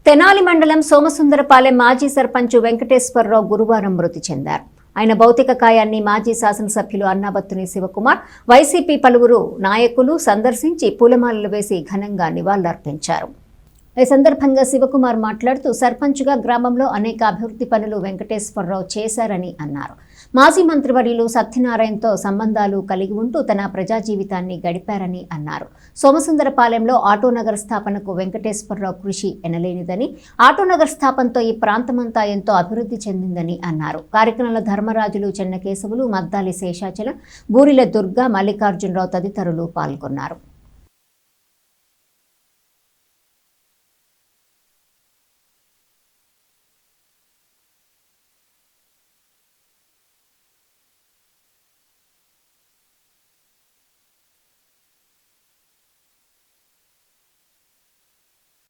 తెనాలి మండలం సోమసుందరపాలెం మాజీ సర్పంచ్ వెంకటేశ్వరరావు గురువారం మృతి చెందారు. ఆయన భౌతిక కాయాన్ని మాజీ శాసనసభ్యులు అన్నాబత్తుని శివకుమార్, వైసీపీ పలువురు నాయకులు సందర్శించి పూలమాలలు వేసి ఘనంగా నివాళులర్పించారు. ఈ సందర్భంగా శివకుమార్ మాట్లాడుతూ సర్పంచ్గా గ్రామంలో అనేక అభివృద్ధి పనులు వెంకటేశ్వరరావు చేశారని అన్నారు. మాజీ మంత్రివర్యులు సత్యనారాయణతో సంబంధాలు కలిగి ఉంటూ తన ప్రజా జీవితాన్ని గడిపారని అన్నారు. సోమసుందరపాలెంలో ఆటోనగర్ స్థాపనకు వెంకటేశ్వరరావు కృషి ఎనలేనిదని, ఆటోనగర్ స్థాపనతో ఈ ప్రాంతమంతా ఎంతో అభివృద్ధి చెందిందని అన్నారు. కార్యక్రమంలో ధర్మరాజులు, చెన్నకేశవులు, మద్దాలి శేషాచలం, బూరిల దుర్గా, మల్లికార్జునరావు తదితరులు పాల్గొన్నారు.